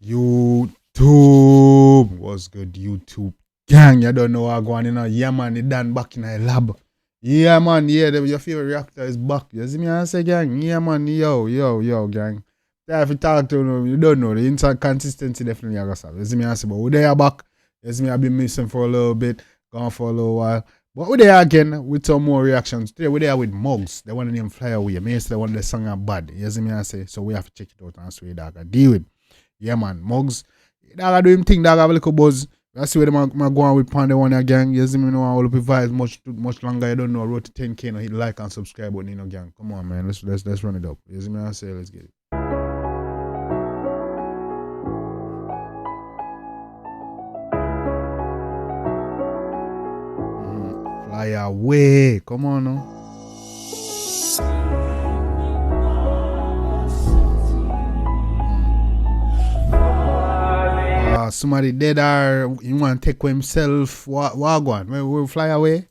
YouTube. What's good, YouTube gang? You don't know what going on. Yeah, man, they done back in the lab. Yeah, man, yeah, your favorite reactor is back. You see me, I say, gang? Yeah, man, yo, gang. If you talk to them, you don't know. The inconsistency definitely I got. You see me, I say, but we there back. You see me, I've been missing for a little bit, gone for a little while. But we're there again with some more reactions. Today we're there with Mugs. They want to name Fly Away. Me say they want the song are bad. You see me, I say, so we have to check it out and see what dog I deal with. Yeah, man, Mugs. Dog I do him thing, dog have a little buzz. That's where I'm going with Panda One gang. You see me, know I will be vibes much longer. I don't know. Road to 10K, no, hit like and subscribe button, you know, gang. Come on, man. Let's run it up. You see me, I say, let's get it. Fly away. Come on, no. Somebody dead or you want to take with himself. What going? We'll fly away.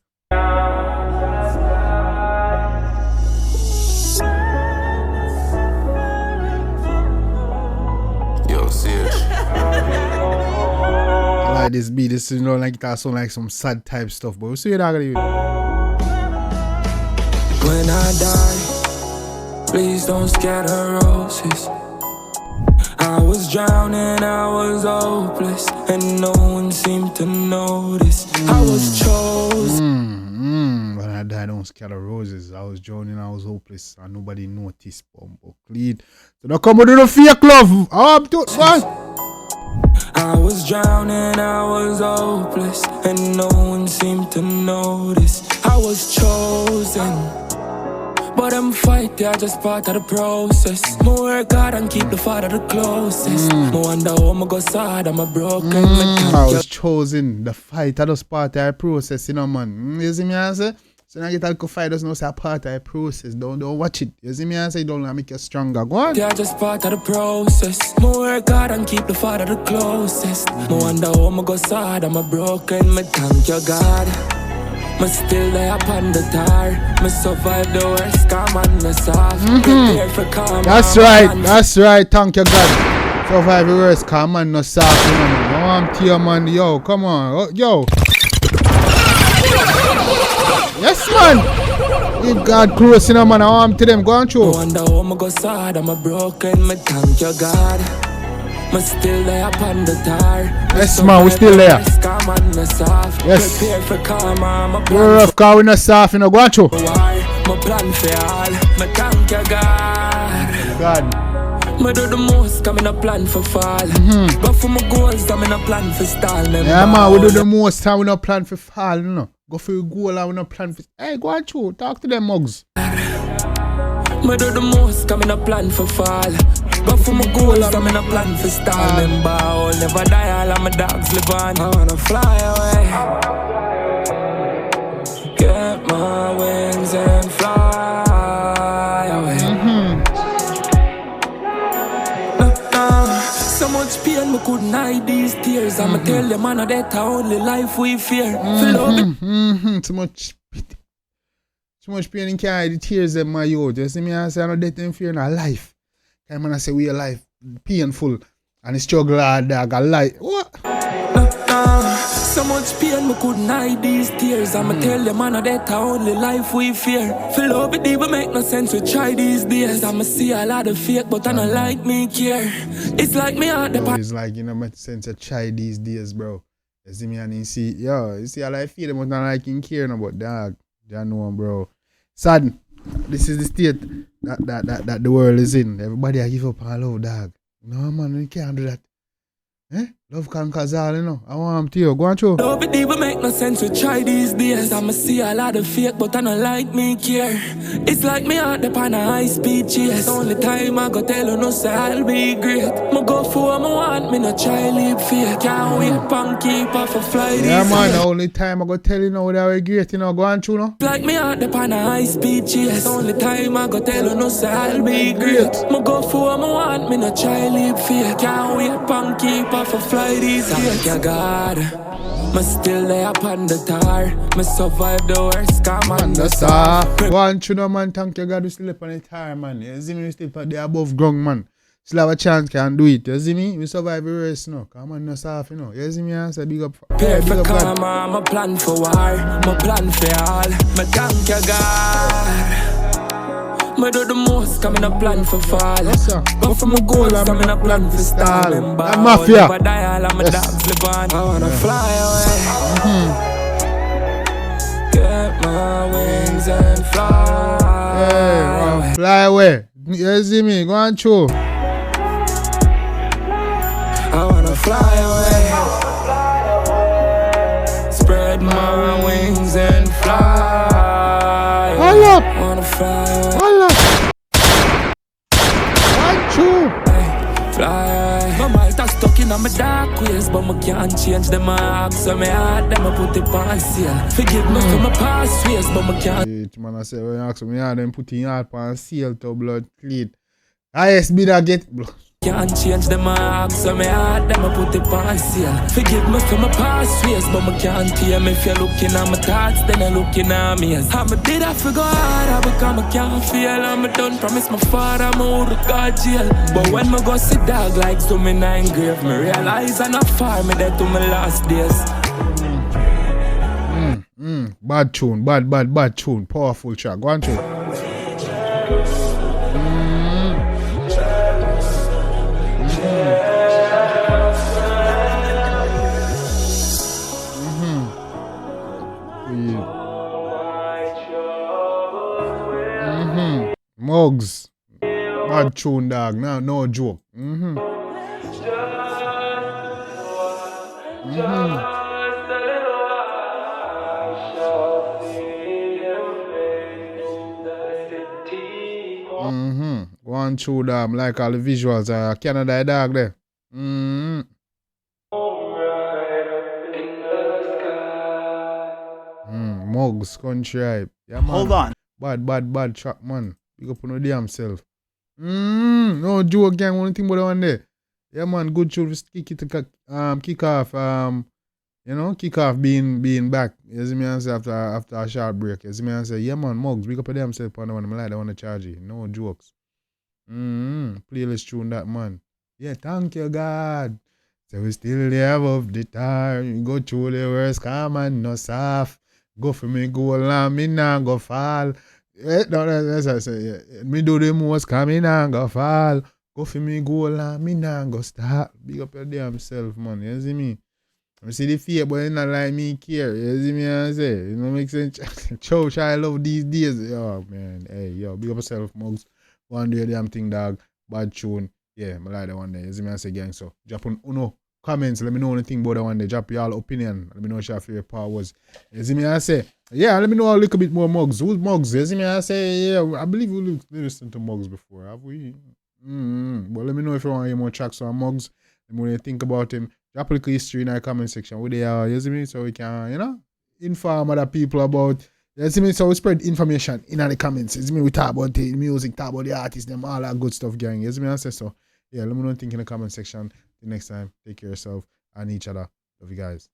Yo, serious. I like this beat. This is, you know, like it sound like some sad type stuff, but we'll see what I got. When I die, please don't scatter roses. I was drowning, I was hopeless, and no one seemed to notice. I was chosen. When I died, don't scatter roses. I was drowning, I was hopeless, and nobody noticed. Bumbo clean. So don't come with the fake love. I was drowning, I was hopeless, and no one seemed to notice. I was chosen. But I'm fighting, I just part of the process. More work hard and keep the father the closest. More wonder how I'm go sad, I'm a broken man. I was chosen. The fight, I just part of the process, you know, man. You see me, I say? So now you get to fight, doesn't know say part of the process. Don't watch it. You see me, I say? Don't make you stronger. Go on. Yeah, just part of the process. More work hard and keep the father the closest. More wonder how I'm go sad, I'm a broken man. Thank you, God. Me still there upon the tar. Me survive the worst, come on the soft. Prepare for calm. That's right, thank you God. Survive the worst, come on no soft, you know, man. Oh, I'm tear, man, yo, come on, oh, yo. Yes, man. If God close, you know, man, I want to them, go on through. I wonder how I'm go sad, I'm a broken, me thank you God. Me still there upon the tar. Yes, man, we still there. Yes. Prepare for karma. We're rough car, we're not soft, you know, go on through. My plan for all. Me thank you, God. Me do the most, come in a plan for fall. Go for my goals, I'm in a plan for stall. Yeah, man, we do the most, time we not plan for fall, you know. Go for your goal, and we not plan for. Hey, go on through, talk to them mugs. Me do the most, come in a plan for fall. Go for my goals, I'm in a plan for stalling. Bow, never die, all of my dogs live on. I wanna fly away. Get my wings and fly away. So much pain, me couldn't hide these tears. I'ma tell them, man, that only life we fear. Too much pain in carry the tears in my youth. You see me, I say, I know death and fear in our life. Man, I say we are life painful and the struggle hard, dog. I like what? So much pain, we couldn't hide these tears. I'ma tell them, man, that only life we fear. Feel love it even make no sense. We try these days. I'ma see a lot of fake, but I don't like me care. It's like me at the it's like, you know, make sense to try these days, bro. You see me and you see, yo, you see how I feel, but not like in care, no, but dog, you know, bro. Sad. This is the state that the world is in. Everybody I give up on love, dog. No, man, you can't do that. Eh? Love conquers all, you know. I want to you. Go on, show. Love it even make no sense. We try these days. I'ma see a lot of fake, but I don't like me care. It's like me out there on a high speed chase. Only time I go tell you no say I'll be great. Me go for what I want, me no try leave fear. Can't wait and keep off a fly these yeah, man, the only time I go tell you now that we're great, you know. Go on, show, no. Like me out there on a high speed chase. Only time I go tell you no say I'll be great. Me go for what I want, me no try leave fear. Can't wait and keep off a fly these thank you, God. Me still there upon the tar. Me survive the worst, come on the soft. One, you know, man, thank you, God, we still up on the tar, man. You see me, we still there above ground, man. still have a chance can do it. You see me? We survive the race, no. Come on, no soft, you know. You see me? I say big up. Pay Big for up God. karma, my plan for war, my plan for all, my thank you God. Me do the most, come in a plan for fall. Yes, sir. But for my goals, I'm in a plan for stall. And mafia. Never die, all of my dogs live on. I wanna fly away. Get my wings and fly. Hey, fly away. You see me? Go on through. I wanna fly away. Spread my wings and fly. Hold up. I wanna fly away. Hold up. One, two. Fly away. My mind is stuck in my dark ways, but I can't change them up. So my heart, them I put it on sale. Forgive me for my past ways, but I can't. Man, I say, when you ask me, them put in heart on seal to blood clean. Highest bidder get blood. Can't change them up, so my heart, them I put it on sale. Forgive me for my past ways, but I can't hear me. If you're looking at my thoughts, then you're looking at me. How me did I figure out, I become I can't feel. I'm done, promise my father, I'm out of God jail. But when I go sit dog like so me nine grave, me realize I'm not far, me dead to my last days. Bad tune, bad tune. Powerful track. Go on through. Mugs. Bad tune, dog. No joke. Go on through them like all the visuals. Canada dog there. Mugs, country hype. Yeah, man. Hold on. Bad track, man. Big up on the damn self. No joke, gang. One thing about the one there. Yeah, man. Good show to kick off. You know, kick off being back. You see me answer after a short break. You see me answer, yeah, man. Mugs, big up on them self on the one. I'm like, I want to charge you. No jokes. Playlist tune that, man. Yeah, thank you, God. So we still there above the time. You go through the worst, come and no soft. Go for me, go along, me nah go fall. That's what I say, yeah. Me do the most, come me nah go fall. Go for me, go along, me nah go stop. Big up your damn self, man. You see me? I see the fear, but it's not like me care. You see me? I say, it don't make sense. Chow, I love these days. Yo, man. Hey, yo, big up yourself, Mugs. Go and do your damn thing, dog. Bad tune. Yeah, I like that one there. You see me? I say, gang, so. Drop on uno comments. Let me know anything about that one there. Drop your opinion. Let me know what your favorite part was. You see me? I say, yeah, let me know a little bit more Mugs. Who's Mugs? You see me? I say, yeah, I believe we listened to Mugs before. Have we? But let me know if you want to hear more tracks on Mugs. Let me know what you think about him. Drop a little history in the comment section. Where they are, you see me? So we can, you know, inform other people about, you see me? So we spread information in the comments. You see me? We talk about the music, talk about the artists, them, all that good stuff, gang. You see me? I say so. Yeah, let me know what you think in the comment section. Till next time, take care of yourself and each other. Love you guys.